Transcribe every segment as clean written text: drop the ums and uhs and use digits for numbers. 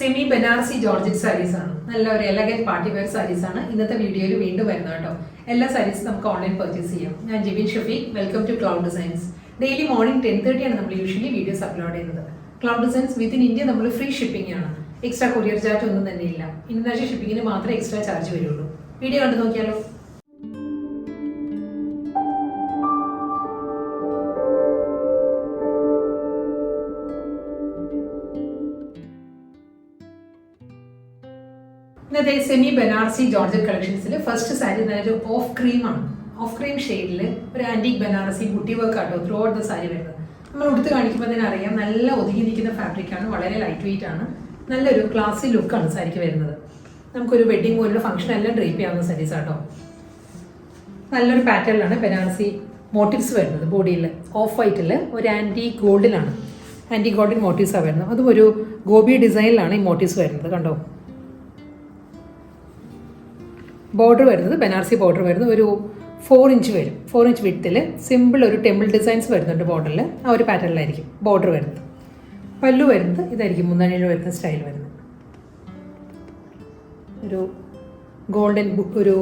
Semi Banarasi georgette saris ആണ്. നല്ല ഒരു എലഗന്റ് പാർട്ടി വെയർ സാരീസ് ആണ് ഇന്നത്തെ വീഡിയോയിൽ വീണ്ടും വരുന്നത് കേട്ടോ. എല്ലാ സാരീസും നമുക്ക് ഓൺലൈൻ പർച്ചേസ് ചെയ്യാം. ഞാൻ Jibin Shafeeq, welcome to Cloud Designs. Daily morning 10:30 ആണ് നമ്മൾ യൂഷ്വലി വീഡിയോസ് അപ്ലോഡ് ചെയ്യുന്നത്. ക്ലൗഡ് ഡിസൈൻസ് വിത്തിൻ ഇന്ത്യ നമ്മൾ ഫ്രീ ഷിപ്പിംഗ് ആണ്. എക്സ്ട്രാ കൊറിയർ ചാർജ് ഒന്നും തന്നെ ഇല്ല. ഇന്റർനാഷണൽ ഷിപ്പിംഗിന് മാത്രമേ എക്സ്ട്രാ ചാർജ് വരുള്ളൂ. വീഡിയോ കണ്ടു നോക്കിയാലോ. ഇന്നത്തെ സെമി ബനാറസി ജോർജറ്റ് കളക്ഷൻസിൽ ഫസ്റ്റ് സാരി നല്ലൊരു ഓഫ് ക്രീം ആണ്. ഓഫ് ക്രീം ഷെയ്ഡിൽ ഒരു ആന്റിക് ബനാറസി ബുട്ടി വർക്ക് ആട്ടോ ത്രൂ ഔട്ട് ദ സാരി വരുന്നത്. നമ്മൾ ഉടുത്ത് കാണിക്കുമ്പോൾ തന്നെ അറിയാം, നല്ല ഒതുങ്ങി നിൽക്കുന്ന ഫാബ്രിക് ആണ്, വളരെ ലൈറ്റ് വെയിറ്റ് ആണ്, നല്ലൊരു ക്ലാസി ലുക്കാണ് സാരിക്ക് വരുന്നത്. നമുക്കൊരു വെഡിങ് പോലുള്ള ഫംഗ്ഷൻ എല്ലാം ഡ്രേപ്പ് ചെയ്യാവുന്ന സാരീസ് ആട്ടോ. നല്ലൊരു പാറ്റേണിലാണ് ബനാറസി മോട്ടീവ്സ് വരുന്നത്. ബോഡിയിൽ ഓഫ് വൈറ്റിൽ ഒരു ആൻറ്റി ഗോൾഡിലാണ്, ആൻറ്റി ഗോൾഡൻ മോട്ടീവ്സാണ് വരുന്നത്. അതും ഒരു ഗോബി ഡിസൈനിലാണ് ഈ മോട്ടീവ്സ് വരുന്നത്. കണ്ടോ, ബോർഡർ വരുന്നത് ബനാറസി ബോർഡർ വരുന്നത് ഒരു 4 ഇഞ്ച് വരും. 4 ഇഞ്ച് വിഡ്ത്തിൽ സിമ്പിൾ ഒരു ടെമ്പിൾ ഡിസൈൻസ് വരുന്നുണ്ട് ബോർഡറിൽ. ആ ഒരു പാറ്റേണിലായിരിക്കും ബോർഡർ വരുന്നത്. പല്ലു വരുന്നത് ഇതായിരിക്കും, മുന്താണിയിൽ വരുന്ന സ്റ്റൈൽ വരുന്നത്. ഒരു ഗോൾഡൻ ഒരു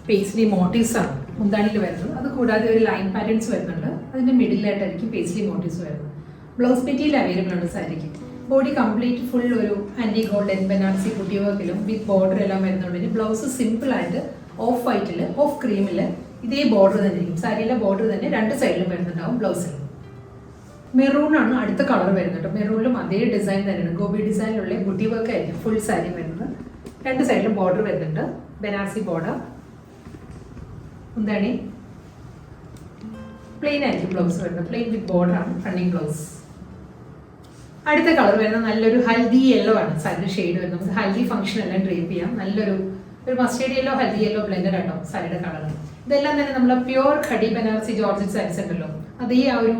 പേസ്ലി മോട്ടീവ്സ് ആണ് മുന്താണിയിൽ വരുന്നത്. അത് കൂടാതെ ഒരു ലൈൻ പാറ്റേൺസ് വരുന്നുണ്ട്. അതിൻ്റെ മിഡിലായിട്ടായിരിക്കും പേസ്ലി മോട്ടീവ്സ് വരുന്നത്. ബ്ലൗസ് മെറ്റീരിയൽ അവൈലബിൾ ആണ് സാരിക്ക്. ബോഡി കംപ്ലീറ്റ് ഫുൾ ഒരു ആൻറ്റി ഗോൾഡൻ ബനാറസി ബുട്ടി വർക്കിലും വിത്ത് ബോർഡർ എല്ലാം വരുന്നുണ്ട്. ബ്ലൗസ് സിമ്പിൾ ആയിട്ട് ഓഫ് വൈറ്റിൽ ഓഫ് ക്രീമിൽ ഇതേ ബോർഡർ തന്നെ ഇരിക്കും. സാരിയിലെ ബോർഡർ തന്നെ രണ്ട് സൈഡിലും വരുന്നുണ്ടാവും. ബ്ലൗസിൽ മെറൂൺ ആണ് അടുത്ത കളർ വരുന്നുണ്ട്. മെറൂണിലും അതേ ഡിസൈൻ തന്നെയാണ്, ഗോബി ഡിസൈനിലുള്ള ബുട്ടി വർക്ക് ആയിരിക്കും ഫുൾ സാരി വരുന്നത്. രണ്ട് സൈഡിലും ബോർഡർ വരുന്നുണ്ട്, ബനാറസി ബോർഡർ. എന്താണ് പ്ലെയിൻ ആയിരിക്കും ബ്ലൗസ് വരുന്നത്. പ്ലെയിൻ വിത്ത് ബോർഡർ ആണ് റണ്ണിങ് ബ്ലൗസ്. അടുത്ത കളർ വരുന്നത് നല്ലൊരു ഹൽദി യെല്ലോ ആണ് സാരിയുടെ ഷെയ്ഡ് വരുന്നത്. നമുക്ക് ഹൽദി ഫംഗ്ഷൻ എല്ലാം ഡ്രേപ്പ് ചെയ്യാം. നല്ലൊരു mustard yellow haldi yellow blended ആട്ടോ സാരിയുടെ കളർ. ഇതെല്ലാം തന്നെ നമ്മളെ പ്യുവർ ഖടി ബനാറസി ജോർജറ്റ് സാരീസ് ഉണ്ടല്ലോ, അതേ ആ ഒരു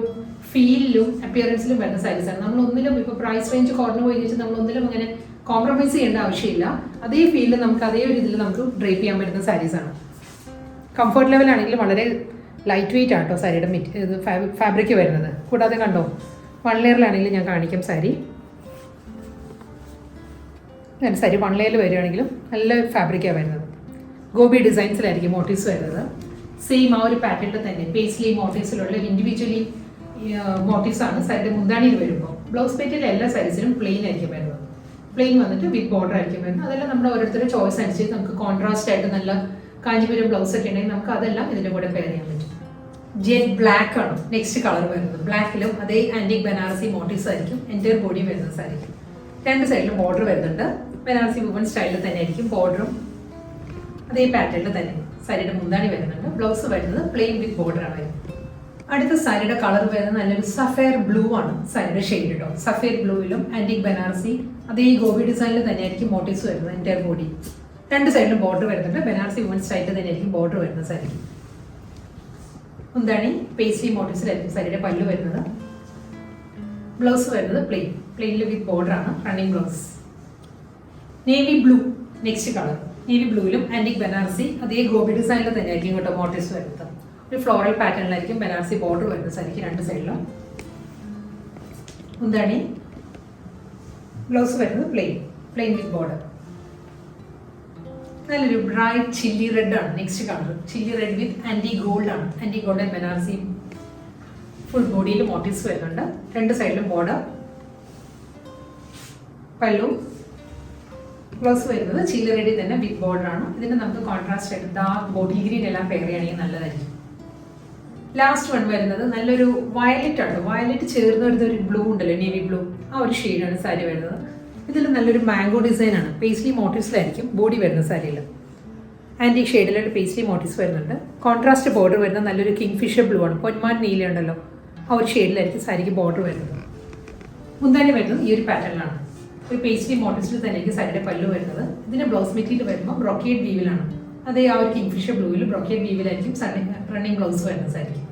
ഫീലിലും അപ്പിയറൻസിലും വരുന്ന സാരീസ് ആണ്. നമ്മളൊന്നിലും ഇപ്പോൾ പ്രൈസ് റേഞ്ച് കുറഞ്ഞു പോയി വെച്ചാൽ നമ്മളൊന്നിലും അങ്ങനെ കോംപ്രമൈസ് ചെയ്യേണ്ട ആവശ്യമില്ല. അതേ ഫീലിൽ നമുക്ക് അതേ ഒരു ഇതിൽ നമുക്ക് ഡ്രേപ്പ് ചെയ്യാൻ പറ്റുന്ന സാരീസ് ആണ്. കംഫർട്ട് ലെവൽ ആണെങ്കിൽ വളരെ ലൈറ്റ് വെയിറ്റ് ആട്ടോ സാരിയുടെ ഇത് ഫാബ്രിക് വരുന്നത്. കൂടാതെ കണ്ടോ, 1 ലെയറിലാണെങ്കിൽ ഞാൻ കാണിക്കാം സാരി. സാരി 1 ലെയറിൽ വരികയാണെങ്കിലും നല്ല ഫാബ്രിക്കാണ് വരുന്നത്. ഗോബി ഡിസൈൻസിലായിരിക്കും മോട്ടീവ്സ് വരുന്നത്. സെയിം ആ ഒരു പാറ്റേണിൽ തന്നെ പേസ്ലി മോട്ടീവ്സിലുള്ള ഇൻഡിവിജ്വലി മോട്ടീവ്സ് ആണ് സാരിയുടെ മുന്താണിയിൽ വരുമ്പോൾ. ബ്ലൗസ് മെറ്റീരിയൽ എല്ലാ സാരീസിലും പ്ലെയിൻ ആയിരിക്കും വരുന്നത്. പ്ലെയിൻ വന്നിട്ട് വിത്ത് ബോർഡർ ആയിരിക്കും വരുന്നത്. അതെല്ലാം നമ്മുടെ ഓരോരുത്തരുടെ ചോയ്സ് അനുസരിച്ച് നമുക്ക് കോൺട്രാസ്റ്റ് ആയിട്ട് നല്ല കാഞ്ചിപുരം ബ്ലൗസ് ഒക്കെ ഉണ്ടെങ്കിൽ നമുക്ക് അതെല്ലാം ഇതിൻ്റെ കൂടെ പെയർ ചെയ്യാൻ പറ്റും. ജെറ്റ് ബ്ലാക്ക് ആണ് നെക്സ്റ്റ് കളർ വരുന്നത്. ബ്ലാക്കിലും അതേ ആന്റിക് ബനാറസി മോട്ടീവ്സ് ആയിരിക്കും എൻ്റയർ ബോഡി വരുന്ന സാരിക്കും. രണ്ട് സൈഡിലും ബോർഡർ വരുന്നുണ്ട്. ബനാറസി വുമൺ സ്റ്റൈലിൽ തന്നെ ആയിരിക്കും ബോർഡറും അതേ പാറ്റേണിൽ തന്നെ. സാരിയുടെ മുന്താണി വരുന്നുണ്ട്. ബ്ലൗസ് വരുന്നത് പ്ലെയിൻ വിത്ത് ബോർഡർ ആണ് വരുന്നത്. അടുത്ത സാരിയുടെ കളർ വരുന്നത് നല്ലൊരു സഫയർ ബ്ലൂ ആണ് സാരിയുടെ ഷെയ്ഡ് കേട്ടോ. സഫയർ ബ്ലൂവിലും ആന്റിക് ബനാറസി അതേ ഗോബി ഡിസൈനിൽ തന്നെ ആയിരിക്കും മോട്ടീവ്സ് വരുന്നത് എൻ്റയർ ബോഡി. രണ്ട് സൈഡിലും ബോർഡർ വരുന്നുണ്ട്. ബനാറസി വുമൺ സ്റ്റൈലിൽ തന്നെ ആയിരിക്കും ബോർഡർ വരുന്ന സാരിക്ക്. മുന്താണി പേസ്ലി മോട്ടീവ്സിലായിരിക്കും സാരിയുടെ പല്ലു വരുന്നത്. ബ്ലൗസ് വരുന്നത് പ്ലെയിനിൽ വിത്ത് ബോർഡർ ആണ് running blouse. Navy blue next colour. Navy ബ്ലൂവിലും ആന്റിക് ബനാറസി അതേ ഗോബി ഡിസൈനിൽ തന്നെ ആയിരിക്കും കേട്ടോ മോട്ടീവ്സ് വരുന്നത്. ഒരു ഫ്ലോറൽ പാറ്റേണിലായിരിക്കും ബനാറസി ബോർഡർ വരുന്നത് സാരിക്ക് രണ്ട് സൈഡിലും. മുന്താണി ബ്ലൗസ് വരുന്നത് പ്ലെയിൻ വിത്ത് ബോർഡർ. നല്ലൊരു ബ്രൈറ്റ് ചില്ലി റെഡ് ആണ് next colour. Chilli read with anti gold ആണ്. ആന്റി ഗോൾഡൻ ബനാറസി ഫുൾ ബോഡിയിൽ മോട്ടീവ്സ് വരുന്നുണ്ട്. രണ്ട് സൈഡിലും ബോർഡർ. പല്ലു ബ്ലൗസ് വരുന്നത് ചില്ലി റെഡി തന്നെ വിത്ത് ബോർഡർ ആണ്. ഇതിന് നമുക്ക് കോൺട്രാസ്റ്റ് ആയിട്ട് ഡാർക്ക് ബോട്ടിൽ ഗ്രീൻ എല്ലാം പെയർ ചെയ്യുകയാണെങ്കിൽ നല്ലതായിരിക്കും. ലാസ്റ്റ് വൺ വരുന്നത് നല്ലൊരു വയലറ്റ് ആണ്. വയലറ്റ് ചേർന്ന് വരുന്ന ഒരു ബ്ലൂ ഉണ്ടല്ലോ, നേവി ബ്ലൂ, ആ ഒരു ഷെയ്ഡാണ് സാരി വരുന്നത്. ഇതിൽ നല്ലൊരു മാംഗോ ഡിസൈൻ ആണ്. പേസ്ലി മോട്ടീവ്സിലായിരിക്കും ബോഡി വരുന്ന സാരിയിൽ. ആൻറ്റിക് ഷെയ്ഡിലൊരു പേസ്ലി മോട്ടീവ്സ് വരുന്നുണ്ട്. കോൺട്രാസ്റ്റ് ബോർഡർ വരുന്ന നല്ലൊരു കിങ് ഫിഷർ ബ്ലൂ ആണ്. പൊന്മാൻ നീല ഉണ്ടല്ലോ, ആ ഒരു ഷെയ്ഡിലായിരിക്കും സാരിക്ക് ബോർഡർ വരുന്നത്. മുന്താണി വരുന്നത് ഈ ഒരു പാറ്റേണിലാണ്. ഒരു പേസ്ലി മോട്ടീവ്സിൽ തന്നെയായിരിക്കും സാരിയുടെ പല്ലു വരുന്നത്. ഇതിൻ്റെ ബ്ലൗസ് മെറ്റീരിയൽ വരുമ്പോൾ ബ്രോക്കേഡ് വീവിലാണ്. അതേ ആ ഒരു കിങ് ഫിഷർ ബ്ലൂവിൽ ബ്രോക്കേഡ് വീവിലായിരിക്കും റണ്ണിങ് ബ്ലൗസ് വരുന്ന സാരിക്ക്.